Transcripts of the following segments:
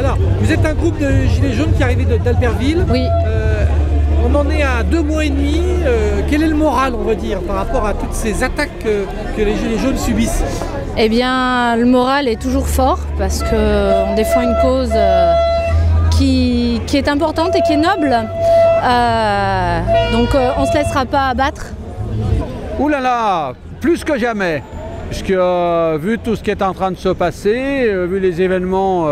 Alors, vous êtes un groupe de gilets jaunes qui est arrivé d'Albertville. Oui. On en est à 2 mois et demi. Quel est le moral, on va dire, par rapport à toutes ces attaques que les gilets jaunes subissent? Eh bien, le moral est toujours fort parce qu'on défend une cause qui est importante et qui est noble. Donc, on ne se laissera pas abattre. Ouh là là, plus que jamais. Puisque vu tout ce qui est en train de se passer, vu les événements,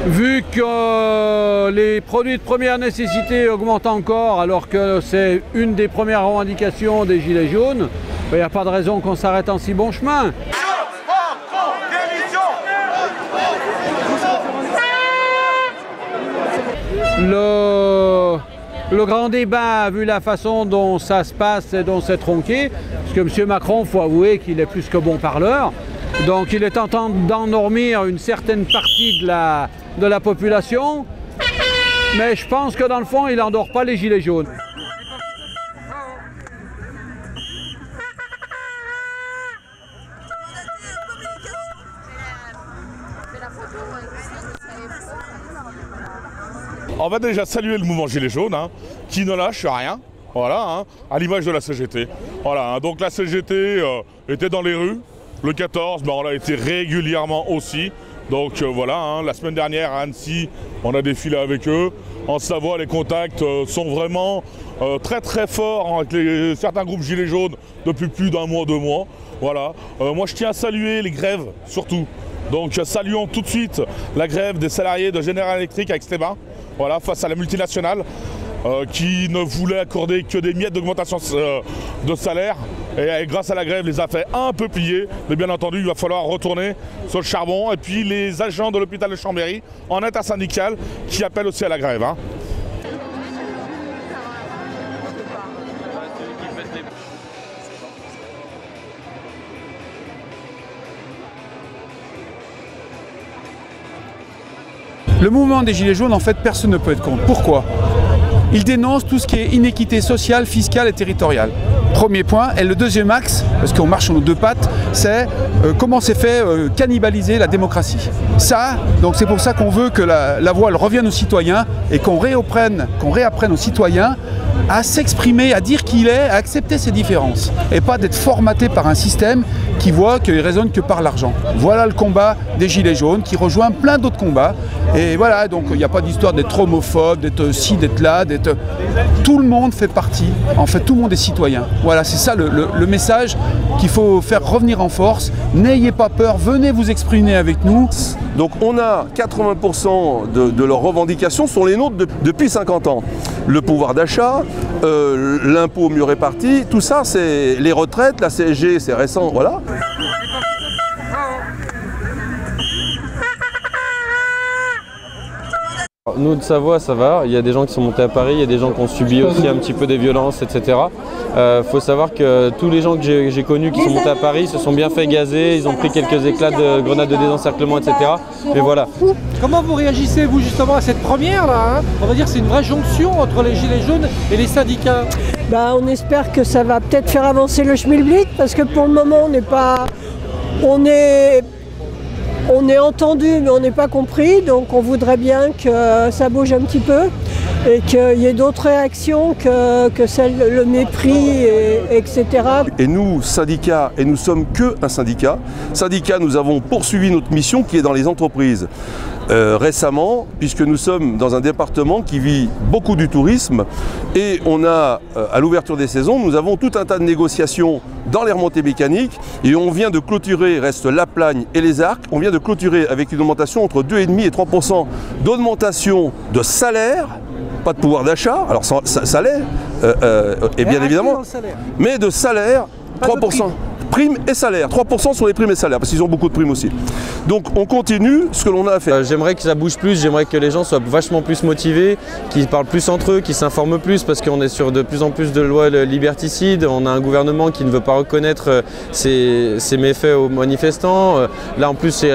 vu que les produits de première nécessité augmentent encore alors que c'est une des premières revendications des Gilets jaunes, il n'y a pas de raison qu'on s'arrête en si bon chemin. Le grand débat, vu la façon dont ça se passe et dont c'est tronqué, parce que M. Macron, il faut avouer qu'il est plus que bon parleur, donc il est tentant d'endormir une certaine partie de la population, mais je pense que dans le fond, il n'endort pas les gilets jaunes. On va déjà saluer le mouvement Gilets jaunes, qui ne lâche rien, voilà, à l'image de la CGT. Voilà, donc la CGT était dans les rues, le 14, on l'a été régulièrement aussi. Donc voilà, la semaine dernière à Annecy, on a défilé avec eux. En Savoie, les contacts sont vraiment très très forts avec certains groupes Gilets jaunes depuis plus d'1 mois, 2 mois. Voilà. Moi je tiens à saluer les grèves surtout. Donc saluons tout de suite la grève des salariés de General Electric à Aix-les-Bains. Voilà, face à la multinationale qui ne voulait accorder que des miettes d'augmentation de salaire. Et grâce à la grève, les a fait un peu plier. Mais bien entendu, il va falloir retourner sur le charbon. Et puis les agents de l'hôpital de Chambéry en intersyndical qui appellent aussi à la grève. Le mouvement des Gilets jaunes, en fait, personne ne peut être contre. Pourquoi? Il dénonce tout ce qui est inéquité sociale, fiscale et territoriale. Premier point. Et le deuxième axe, parce qu'on marche sur nos 2 pattes, c'est comment s'est fait cannibaliser la démocratie. Ça, donc c'est pour ça qu'on veut que la voix elle revienne aux citoyens et qu'on réapprenne aux citoyens à s'exprimer, à dire qui il est, à accepter ses différences. Et pas d'être formaté par un système qui voit qu'il raisonne que par l'argent. Voilà le combat des Gilets jaunes qui rejoint plein d'autres combats. Et voilà, donc il n'y a pas d'histoire d'être homophobe, d'être ci, d'être là, d'être... Tout le monde fait partie, en fait tout le monde est citoyen. Voilà, c'est ça le message qu'il faut faire revenir en force. N'ayez pas peur, venez vous exprimer avec nous. Donc on a 80% de leurs revendications sont les nôtres depuis 50 ans. Le pouvoir d'achat, l'impôt mieux réparti, tout ça c'est les retraites, la CSG c'est récent, voilà. Nous de Savoie ça va, il y a des gens qui sont montés à Paris, il y a des gens qui ont subi aussi un petit peu des violences, etc. Faut savoir que tous les gens que j'ai connus qui sont montés à Paris se sont bien fait gazer, ils ont pris quelques éclats de grenades de désencerclement, etc. Mais voilà. Comment vous réagissez vous justement à cette première là On va dire que c'est une vraie jonction entre les Gilets jaunes et les syndicats. On espère que ça va peut-être faire avancer le schmilblick parce que pour le moment on n'est pas... On est entendu mais on n'est pas compris, donc on voudrait bien que ça bouge un petit peu et qu'il y ait d'autres réactions que celle, le mépris, etc. Et nous, syndicats, et nous sommes qu'un syndicat, nous avons poursuivi notre mission qui est dans les entreprises. Récemment, puisque nous sommes dans un département qui vit beaucoup du tourisme et on a, à l'ouverture des saisons, nous avons tout un tas de négociations dans les remontées mécaniques et on vient de clôturer, reste la Plagne et les Arcs, on vient de clôturer avec une augmentation entre 2,5 et 3% d'augmentation de salaire, pas de pouvoir d'achat, alors ça l'est, et bien évidemment, mais de salaire, 3%. Primes et salaires, 3% sur les primes et salaires, parce qu'ils ont beaucoup de primes aussi. Donc on continue ce que l'on a à faire. J'aimerais que ça bouge plus, j'aimerais que les gens soient vachement plus motivés, qu'ils parlent plus entre eux, qu'ils s'informent plus, parce qu'on est sur de plus en plus de lois liberticides, on a un gouvernement qui ne veut pas reconnaître ces méfaits aux manifestants. Là en plus c'est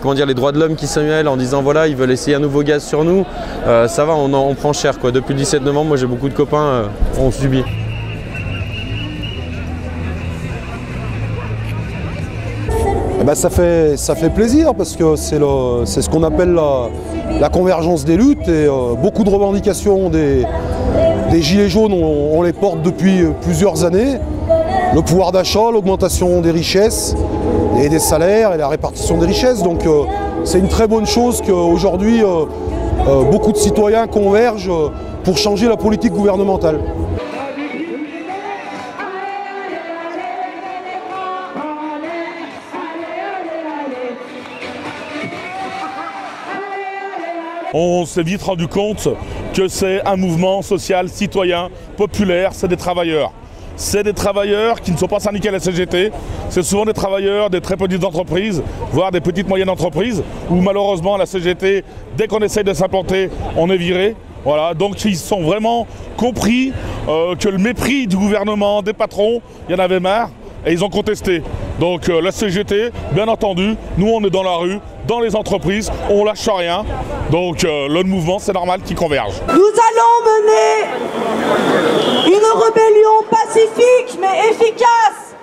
comment dire, les droits de l'homme qui se mêlent en disant voilà, ils veulent essayer un nouveau gaz sur nous. Ça va, on prend cher quoi. Depuis le 17 novembre, moi j'ai beaucoup de copains, on subit. Ça fait plaisir parce que c'est ce qu'on appelle la convergence des luttes et beaucoup de revendications des Gilets jaunes, on les porte depuis plusieurs années. Le pouvoir d'achat, l'augmentation des richesses et des salaires et la répartition des richesses. Donc c'est une très bonne chose qu'aujourd'hui beaucoup de citoyens convergent pour changer la politique gouvernementale. On s'est vite rendu compte que c'est un mouvement social, citoyen, populaire, c'est des travailleurs. C'est des travailleurs qui ne sont pas syndiqués à la CGT, c'est souvent des travailleurs des très petites entreprises, voire des petites moyennes entreprises, où malheureusement la CGT, dès qu'on essaye de s'implanter, on est viré. Voilà, donc ils sont vraiment compris que le mépris du gouvernement, des patrons, il y en avait marre. Et ils ont contesté. Donc la CGT, bien entendu, nous on est dans la rue, dans les entreprises, on lâche rien. Donc le mouvement, c'est normal qu'il converge. Nous allons mener une rébellion pacifique mais efficace.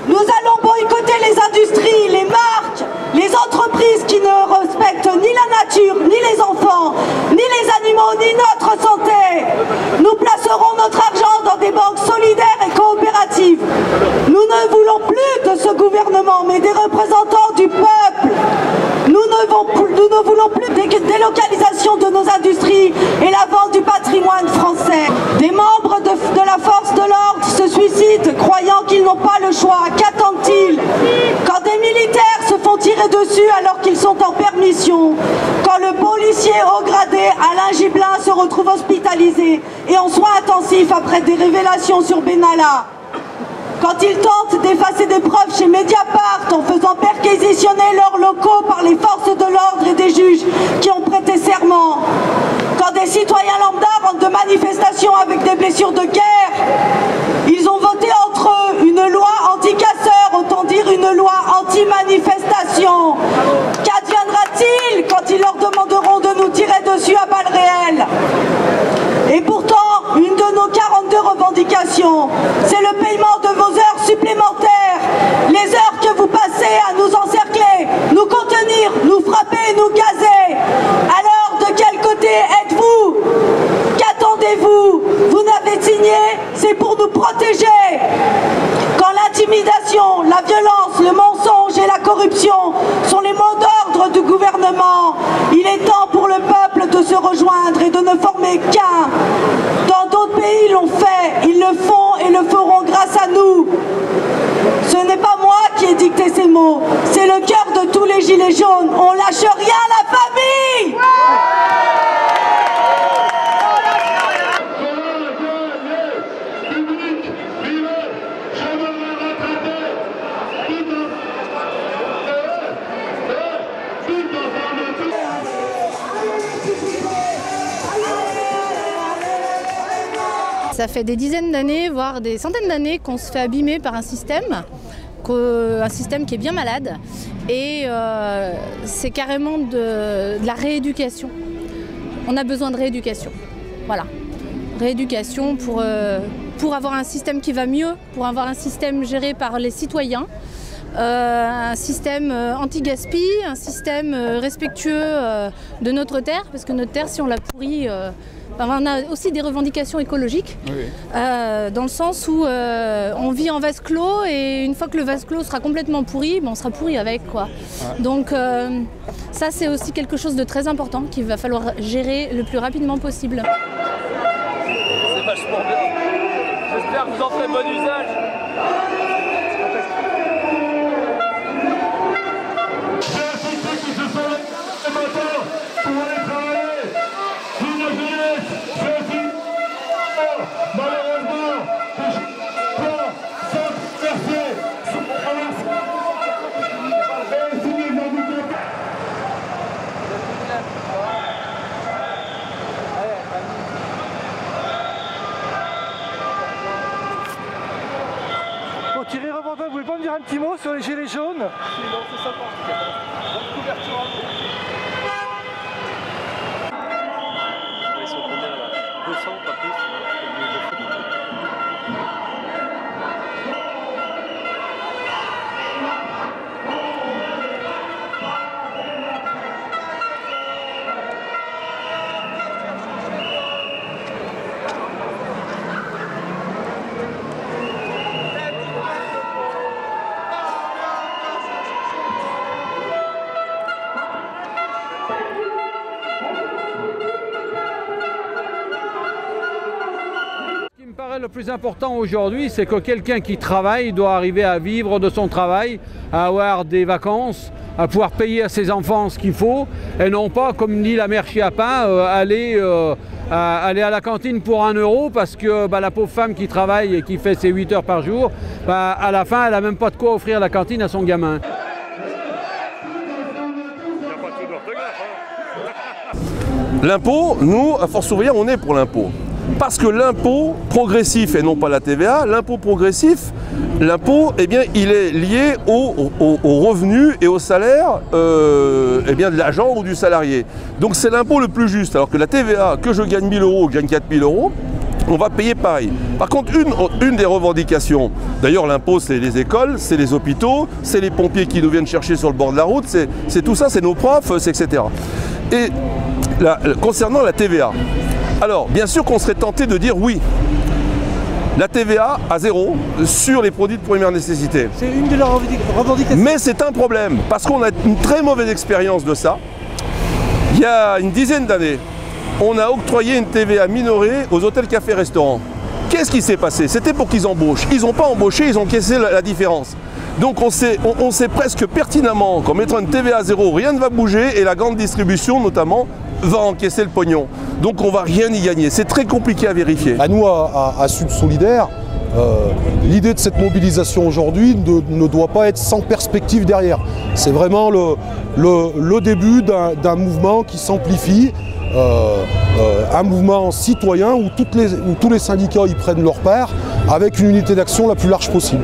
Nous allons boycotter les industries, les marques, les entreprises qui ne respectent ni la nature, ni les enfants, ni les animaux, ni notre santé. Nous placerons notre argent dans des banques solidaires et coopératives. Nous ne voulons plus de ce gouvernement, mais des représentants du peuple. Nous ne voulons plus de délocalisation de nos industries et la vente du patrimoine français. Des membres de la force de l'ordre se suicident, croyant qu'ils n'ont pas le choix. Qu'attendent-ils? Quand des militaires se font tirer dessus alors qu'ils sont en permission, quand le policier haut gradé Alain Gibelin se retrouve hospitalisé et en soins intensifs après des révélations sur Benalla, quand ils tentent d'effacer des preuves chez Mediapart en faisant perquisitionner leurs locaux par les forces de l'ordre et des juges qui ont prêté serment, quand des citoyens lambda rentrent de manifestations avec des blessures de guerre, ils ont voté entre eux une loi anti-casseurs, autant dire une loi anti-manifestation. Qu'adviendra-t-il quand ils leur demanderont de nous tirer dessus à balles réelles? Et pourtant, une de nos 42 revendications, c'est le paiement de vos heures supplémentaires, les heures que vous passez à nous encercler, nous contenir, nous frapper, nous gazer. Alors, de quel côté êtes-vous? Qu'attendez-vous? Vous n'avez signé, c'est pour nous protéger. Quand l'intimidation, la violence, le mensonge et la corruption sont les mots d'ordre du gouvernement, il est temps pour le peuple de se rejoindre et de ne former qu'un. Dans d'autres pays l'ont fait, ils le font et le feront grâce à nous. Ce n'est pas moi qui ai dicté ces mots, c'est le cœur de tous les gilets jaunes. On lâche rien, la famille! Ça fait des dizaines d'années, voire des centaines d'années qu'on se fait abîmer par un système qui est bien malade. Et c'est carrément de la rééducation. On a besoin de rééducation. Voilà. Rééducation pour avoir un système qui va mieux, pour avoir un système géré par les citoyens. Un système anti-gaspi, un système respectueux de notre terre, parce que notre terre, si on la pourrit, on a aussi des revendications écologiques, oui. Dans le sens où on vit en vase clos et une fois que le vase clos sera complètement pourri, on sera pourri avec, quoi. Ouais. Donc ça c'est aussi quelque chose de très important qu'il va falloir gérer le plus rapidement possible. C'est vachement bien. J'espère que vous en ferez bon usage. Thierry Repentin, vous pouvez pas me dire un petit mot sur les gilets jaunes? Non, c'est sympa. Bonne couverture à vous. Ils sont combien là? 200, pas plus. plus important aujourd'hui, c'est que quelqu'un qui travaille doit arriver à vivre de son travail, à avoir des vacances, à pouvoir payer à ses enfants ce qu'il faut, et non pas, comme dit la mère Chiappa, aller à la cantine pour 1 euro parce que la pauvre femme qui travaille et qui fait ses 8 heures par jour, à la fin, elle n'a même pas de quoi offrir la cantine à son gamin. L'impôt, nous, à Force Ouvrière, on est pour l'impôt. Parce que l'impôt progressif, et non pas la TVA, l'impôt progressif, l'impôt, eh bien, il est lié au revenu et au salaire eh bien, de l'agent ou du salarié. Donc c'est l'impôt le plus juste. Alors que la TVA, que je gagne 1 000 euros ou que je gagne 4 000 euros, on va payer pareil. Par contre, une des revendications, d'ailleurs l'impôt c'est les écoles, c'est les hôpitaux, c'est les pompiers qui nous viennent chercher sur le bord de la route, c'est tout ça, c'est nos profs, c'est etc. Et concernant la TVA, alors bien sûr qu'on serait tenté de dire oui, la TVA à 0 sur les produits de première nécessité. C'est une de leurs revendications. Mais c'est un problème, parce qu'on a une très mauvaise expérience de ça. Il y a une dizaine d'années, on a octroyé une TVA minorée aux hôtels, cafés, restaurants. Qu'est-ce qui s'est passé? C'était pour qu'ils embauchent. Ils n'ont pas embauché, ils ont caissé la différence. Donc on sait presque pertinemment qu'en mettant une TVA à 0, rien ne va bouger et la grande distribution notamment va encaisser le pognon. Donc on ne va rien y gagner. C'est très compliqué à vérifier. À nous, à Sud Solidaire, l'idée de cette mobilisation aujourd'hui ne doit pas être sans perspective derrière. C'est vraiment le début d'un mouvement qui s'amplifie, un mouvement citoyen où tous les syndicats y prennent leur part avec une unité d'action la plus large possible.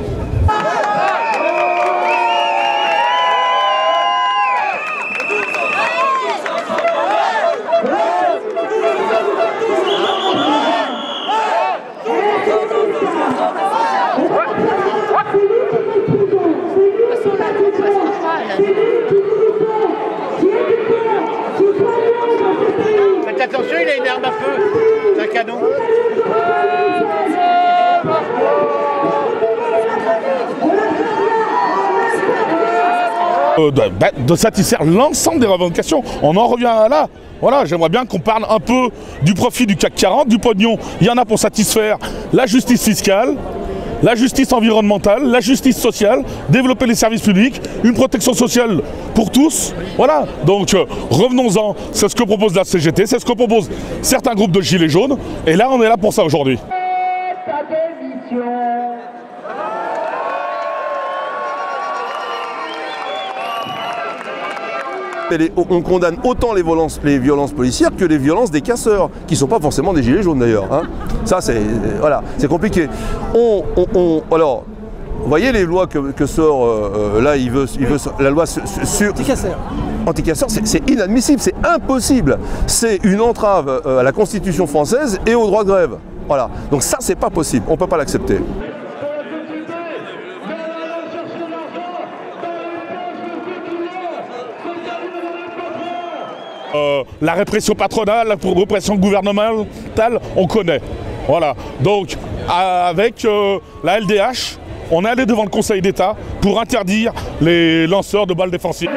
Faites attention, il a une arme à feu, c'est un canon. De satisfaire l'ensemble des revendications. On en revient à là. Voilà, j'aimerais bien qu'on parle un peu du profit du CAC 40, du pognon. Il y en a pour satisfaire la justice fiscale, la justice environnementale, la justice sociale, développer les services publics, une protection sociale pour tous. Voilà, donc revenons-en. C'est ce que propose la CGT, c'est ce que proposent certains groupes de gilets jaunes. Et là, on est là pour ça aujourd'hui. On condamne autant les violences policières que les violences des casseurs, qui ne sont pas forcément des gilets jaunes d'ailleurs. Hein. Ça, c'est compliqué. Alors, vous voyez les lois que sort, là, il veut la loi sur... Anticasseurs, c'est inadmissible, c'est impossible. C'est une entrave à la Constitution française et au droit de grève. Voilà. Donc ça, c'est pas possible, on ne peut pas l'accepter. La répression patronale, la répression gouvernementale, on connaît. Voilà. Donc, avec la LDH, on est allé devant le Conseil d'État pour interdire les lanceurs de balles défensives.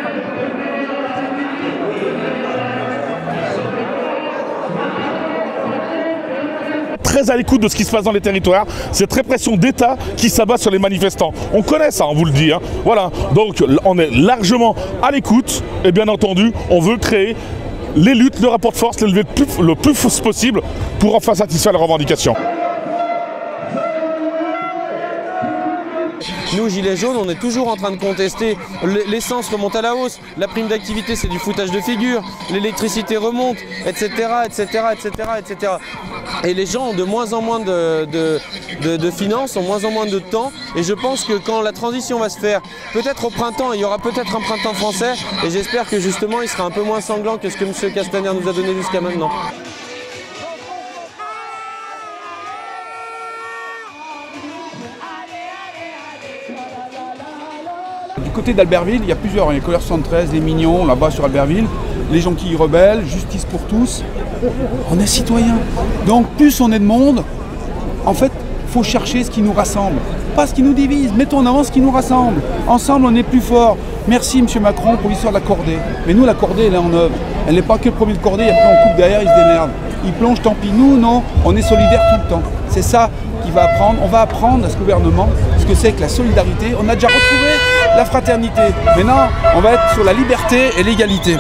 Très à l'écoute de ce qui se passe dans les territoires, cette répression d'État qui s'abat sur les manifestants. On connaît ça, on vous le dit. Hein. Voilà. Donc, on est largement à l'écoute et bien entendu, on veut créer les luttes, le rapport de force, l'élever le plus possible pour enfin satisfaire les revendications. Nous, Gilets jaunes, on est toujours en train de contester. L'essence remonte à la hausse, la prime d'activité, c'est du foutage de figure, l'électricité remonte, etc., etc., etc., etc. Et les gens ont de moins en moins de finances, ont moins en moins de temps. Et je pense que quand la transition va se faire, peut-être au printemps, il y aura peut-être un printemps français. Et j'espère que justement, il sera un peu moins sanglant que ce que M. Castaner nous a donné jusqu'à maintenant. Du côté d'Albertville, il y a plusieurs, les Colères 73, les Mignons, là-bas sur Albertville, les Jonquilles rebelles, Justice pour tous. On est citoyens. Donc plus on est de monde, en fait, il faut chercher ce qui nous rassemble, pas ce qui nous divise. Mettons en avant ce qui nous rassemble. Ensemble, on est plus fort. Merci M. Macron pour l'histoire de la cordée. Mais nous, la cordée, elle est en œuvre. Elle n'est pas que le premier de cordée, et après on coupe derrière, il se démerde. Il plonge, tant pis. Nous, non, on est solidaires tout le temps. C'est ça qui va apprendre. On va apprendre à ce gouvernement ce que c'est que la solidarité. On a déjà retrouvé la fraternité. Maintenant, on va être sur la liberté et l'égalité.